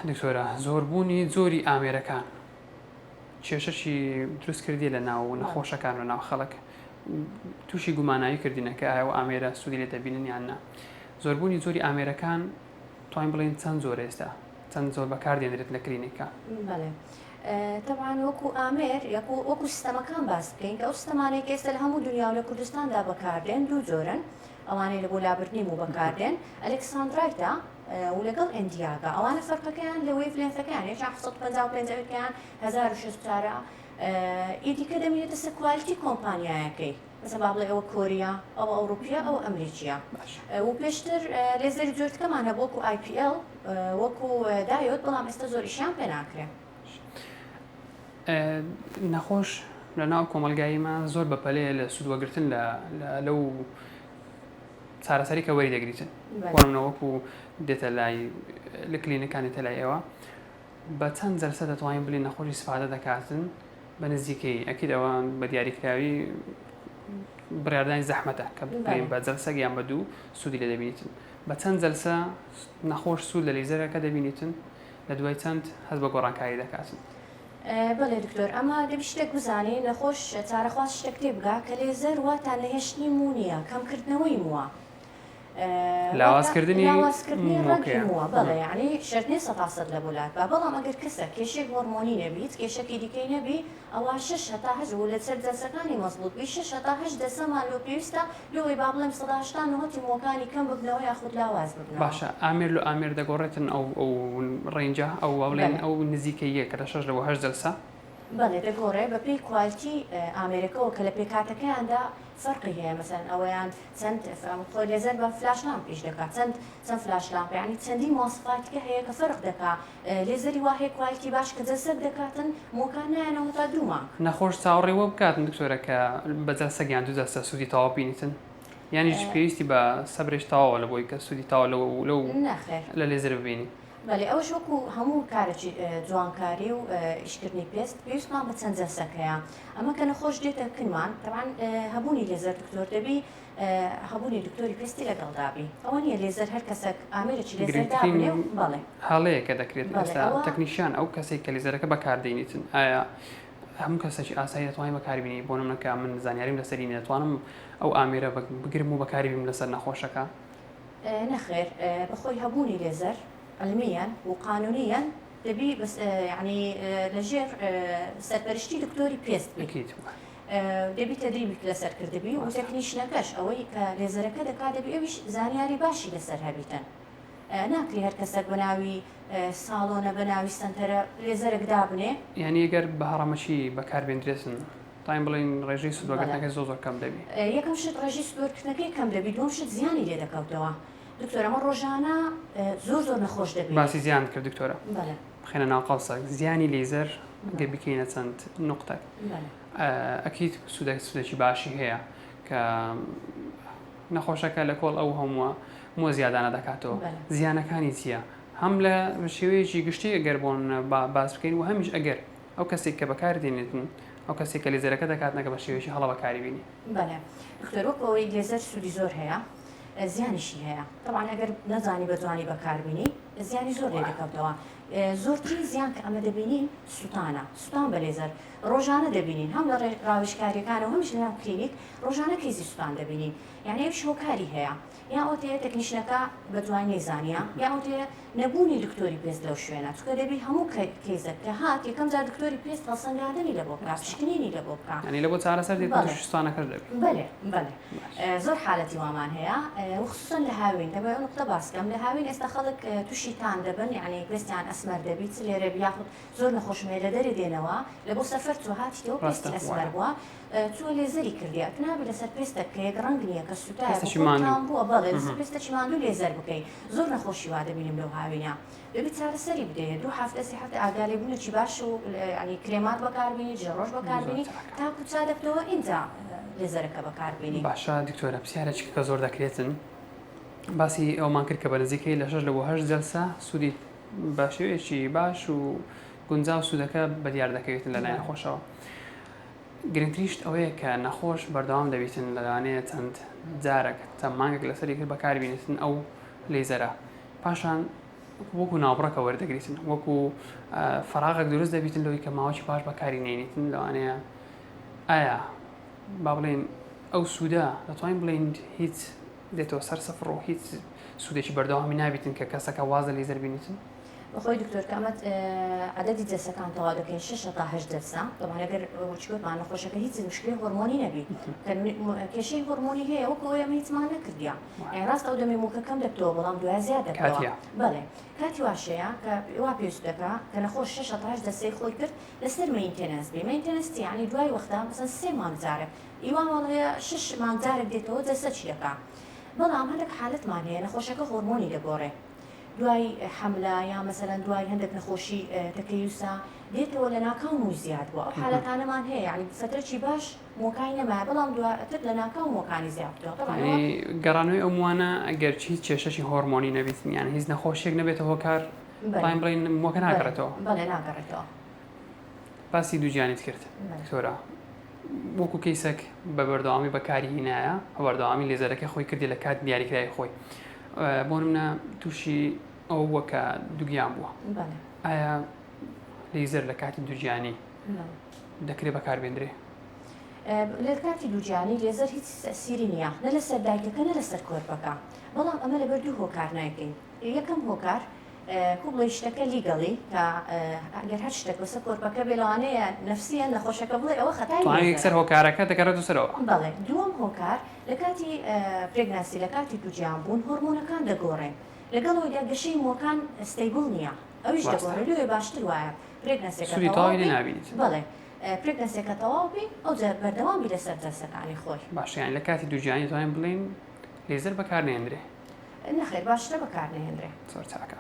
دکتۆرە زۆربوونی زۆری ئامێرەکان کێشەشی دروست کردی لە ناو نەخۆشەکان و ناو خەڵک تووشی گومانایی کردینەکە ئایا و ئامێرە سوودی لێ دەبینن یاننا زۆربوونی زۆری ئامێرەکان توانین بڵێن چەند زۆر ئێستا چەند زۆر بەکاردێنرێت لە کلینیکا. طبعا وەکو ئامێر وەکو سیستەمەکان باس بکەین کە ئەو سیستەمانێک ئێستا لە هەموو دنیا و لە کوردستاندا بەکاردێن دوو جۆرن ئەوانەی لە بۆ لابردنیم و بەکاردێن ئەلێکساندرایتە و لەگەڵ ئەندیاگا ئەوانە فەرقەکەیان لە وێف لێنسەکەیان 755 1600 ئیدیکە دەمێنێتە سەر کوالیتی کۆمپانیایەکەی مثلا با بڵێ ئەوە کۆریا ئەو ئەوروپیا ئەو ئەمریکیە و پێشتر لێزەری جۆرتکەمان هەبوو وەکو IPL وەکو دایۆت بەڵام ئێستا زۆریشیان پێ ناکرێت. نەخۆش لە ناو کۆمەلگاییمان زۆر بەپەلەیە لە سوودوەگرتن لەو چارەسەری کە وەری دەگریتن وەرمنەوەکو دێتە لای لە کلینەکانی تەلای ئێوە بە چەند جەلسە دەتوانین بڵین نەخۆشی سفادە دەکاتن بە نزیکەی ئەکید ئەوە بە دیاریکراوی بڕاردانی زەحمەتە کە بڵین بە جەلسەک یان بە دوو سوودی لێ دەبینیتن بە چەند جەلسە نەخۆش سوود لە لێزەرەکە دەبینیتن لە دوای چەند هەست بە گۆڕانکاری دەکاتن. بەڵێ دکتۆر ئەمە دەبی شتێک بزانێ نەخۆش چارەخواست شتێک تێ بگا کە لێزەر واتان نەهێشتنی مو نییە کەمکردنەوەی مووە لاوازکردنی ڕەنگی مووە بەڵێ یعنی شەرت نیە 100% لە بۆلات بەڵام ئەگەر کەسە کێشێک هۆرمۆنی نەبیت کێشەکی دیکەی نەبی ئەوە 6 هەتا 8 و لەسەر جەلسەکانی مەزبوط بی 6 هەتا 8 دەسەمان لۆ پێویستە لەوەی با بڵێم 180 مووەکانی کەم ببنەوە یاخود لاواز ببنەوە. باشە ئامێر لە ئامێر دەگۆڕێتن ئەو ڕێنجە ئەو بڵێن ئەو نزیکەیە کە لە 6 لەوە 8 جەلسە بەڵێ دەگۆڕێ بە پێی کوالتی ئامێرەکەەوە کە لە پێکاتەکەیاندا فەرقی هەیە مەسەن ئەوەیان چەند خۆی لێزەر بە فلاش لامپ پیش دەکات چەند فلاش لامپ یعنی چەندی مواصفاتیکە هەیە کە فەرق دەکات لێزەری وا هەیە کوالتی باش کە جەلسە دەکاتن مووەکان نایەنەوە تا 2 مانگ. نەخۆش چاوەڕێوە بکاتن دکتۆرە کە بە جەلسەک یان دوو جەلسە سوودی تەواو بینیتن یانیش پێویستی بە سەبرێش تەواوە لە بۆی کە سوودی تەواو لەو لە لێزەر ببینی. بەڵێ ئەوش وەکو هەموو کارێکی جوانکاری و ئیشکردنی پێست پێویستمان بە چەند جەلسەکەیە ئەمە کە نەخۆش دێتە کنمان تەمان هەبوونی لێزەر دکتۆر دەبی هەبوونی دکتۆری پێستی لەگەڵدابی ئەوە نییە لێزەر هەر کەسێک ئامێرێکی لێزەردابێ بەڵێ هەڵەیە کە دەکرێت ئێستا تەکنیشیان ئەو کەسێک کە لێزەرەکە بەکاردێنیتن ئایا هەموو کەسێکی ئاسایی دەتوانین بەکاربینی بۆ نمونەکە من زانیاریم لەسەری دەتوانم ئەو ئامێرە بگرم و بەکاری بیم لەسەر نەخۆشەکە؟ نەخێر بەخۆی هەبوونی لێزەر علميا وقانونيا دەبی يعني لەژێر سەرپەرشتی دکتۆری پێست بکەیت دەبی تەدریبی لەسەر کردبی و تەکنیشنەکەش ئەوەی کە لێزەرەکە دەکات دەبی ئەویش زانیاری باشی لەسەر هەبیتن ناکری هەر کەسێک بە ناوی ساڵۆنە بە ناوی سنتەرە لێزەرێک دابنێ یعنی ئەگەر بە هەڕەمەشی بەکاربێنرێتن تایم بڵین ڕێژەی سوودوەگرتنەکەی زۆر کەم دەبی یەکەم شت ڕێژەی سوودوەگرتنەکەی کەم دەبی دوم شت زیانی لێ دەکەوتەوە. دکتۆر ئەمە ڕۆژانە زۆر نەخۆش دەبێت باسی زیان کرد دکتۆرە بخێنە ناو قەڵسەک زیانی لێزەر گە بکەینە چەند نقطەک ئەکید سوودێکی باشی هەیە کە نەخۆشەکە لە کۆڵ ئەو هەمووە مۆ زیادانە دەکاتەوە زیانەکانی چییە هەم لە شێوەیەکی گشتی ئەگەر بۆن باس بکەین و هەمیش ئەگەر ئەو کەسێک کە بەکاردێنێتن ئەو کەسێک کە لێزەرەکە دەکاتنەکە بە شێوەیەکی هەڵە بەکاری بینی. بەڵێ دکتۆر وەکەوەی لێزەر سوودی زۆر هەیە زیانیشی هەیە طبعا ئەگەر نەزانی بە جوانی بەکاربینی زیانی زۆر لێ دەکەوتەوە زۆرترین زیان کە ئەمە دەبینین سوتان بە لێزەر ڕۆژانە دەبینین هەم لە ڕاویشکاریەکانە و هەمیش لەناو کلینیک ڕۆژانە کەیزی سوتان دەبینین یعنی ئەو شۆکاری هەیە یا ئەوتەیە تەکنیشنەکە بە دوای نێزانیە یا ئەوتەیە نەبوونی دکتۆری پێست لەو شوێنە چکە دەبی هەموو کەیزەک کە هات یەکەم جار دکتۆری پێست هەڵسەنگاندنی لە بۆ بکات پشکنینی لە بۆ بکات یعنی لە بۆ چارەسەر دێت شوستانەکەش دەبێت. بەڵێ زۆر حالەتی وامان هەیە وخصوصن لە هاوین دەبێت ئەو نقطە باسکەم لە هاوین ئێستا خەڵک تووشی تان دەبن یعنی پێستیان ئەسمەر دەبیت لێرە یاخود زۆر نەخۆشمێ لە دەرێ دێنەوە لە بۆ سەفەر چۆ هاتیتەوە پێستی ئەسمەر بووە چوە لێزەری کردی ئەتنابی لەسەر پێستە کە یەک ڕەنگ نییە کە سوتایان بووە بەڵێ پێستەی ماندوو لێزەر بکەیت زۆر نەخۆشی وا دەبینیم لەو هاوینە دەبێت چارەسەری بدەیت 2 هەفتە 3 هەفتە ئاگاداریبوونێکی باش و ینی کرێمات بەکاربینی جێڕۆژ بەکاربینی تاکو چا دەبتەوە ئینجا لێزەرەکە بەکاربینی. باشە دکتۆرە پرسیارێکی کە زۆر دەکرێتن باسی ئەومان کرد کە بە نزیکەی لە 6 لەوە 8 جەلسە سوودی بە شێوەیەکی باش و گونجاو سوودەکە بەدیار دەکەوێتن لە لای نەخۆشەوە. گرنگتریشت ئەوەیە کە نەخۆش بەردەوام دەبێتن لەوانەیە چەند جارێک چەند مانگێک لەسەری کرد بەکاربینێتن ئەو لێزەرە پاشان وەکو ناوبڕەکە وەردەگریتن وەکو فراغێک دروست دەبیتن لەوەی کە ماوەی باش بەکاری نێنیتن لەوانەیە ئایا با بڵێن ئەو سوودە دەتوانین بڵێن هیچ دێتەوە سەر سەفر و هیچ سوودێکی بەردەوامی نابیتن کە کەسەکە وازە لێزەر بینیتن بەخۆی دکتۆر کامەت عەدەدی جەستەکان تەواو دەکەین 6 تا 8 دەرسە دەوانێت ئەگەر وەچگوتمان نەخۆشەکە هیچ مشکلی هۆرمۆنی نەبی کێشەی هۆرمۆنی هەیە وەکو ئێمە هیچمان نەکردیا ڕاست ئەو دەمێ موکەکەم دەکتەوە بەڵام دوای زیاد دەکاتە بەڵێ کاتی واشەیە کە وا پێویست دەکا کە نەخۆش 6 تا 8 دەستەی خۆی کرد لەسەر مەینتێنەنس بێ مەینتێنەنس یعنی دوای وەختە مەسەن 3 مانگجارێک ئیوان وەڵەیە 6 مانگجارێک دێتەوە جەستە چی دەکا بەڵام هەندێک حالەتمان هەیە نەخۆشەکە هۆرمۆنی دەگۆڕێ دوای حملە یا مەسەلەن دوای هەندێک نەخۆشی تەکەیوسا دێتەوە لە ناکاوم و زیاد بووە ئەو حالەتانەمان هەیە یعنی فترەی باش مۆکای نەما بەڵام دواتر لە ناکاو مۆکانی زیاد بووە گەڕانەوەی ئەو وانە ئەگەر هیچ کێشەشی هۆرمۆنی نەبیت یان هیچ نەخۆشیێک نەبێتە هۆکار بڵین مۆکە ناگەڕێتەوە بەڵێ ناگەڕێتەوە باسی دووجانیت کرد سۆرا وەکو کەیسێک بە بەردەوامی بەکاری هینایە بەردەوامی لێزەرەکە خۆی کردی لە کات دیاریکرای خۆی بۆ نمونە تووشی ئەو وەکە دووگیان بووە ئایا لێزەر لە کاتی دووجیانی دەکرێت بەکاربێنرێ لە کاتی دووجیانی لێزەر هیچ تەسیری نییە نە لەسەر دایکەکە نە لەسەر کۆرپەکە بەڵام ئەمە لەبەر دوو هۆکار ناکەین یەکەم هۆکار کوبڵی شتەکە لیگەڵی تا ئەگەر هەر شتێک لەسەر کۆرپەکە بێلوانەیە نەفسیان نەخۆشەکە بڵێ ئەوە خەتای سەر هۆکارەکە دەکەڕێتە سەرەوە بەڵێ دووەم هۆکار لە کاتی پرێگنانسی لە کاتی دووجیان بوون هۆرمۆنەکان دەگۆڕێن لەگەڵەوەیدا گەشەی مۆکان ستەیبڵ نییە ئەویش دەگۆڕێ لێ باشتر وایە بەڵێ پرێگنانسیەکە تەواو بی ئەو بەردەوامی لەسەر جەستەکانی خۆی باشیان لە کاتی دووجیانی توانین بڵێن لێزەر بەکارنێنرێ نەخێر باشترە بەکارنێنرێ زۆر چاکە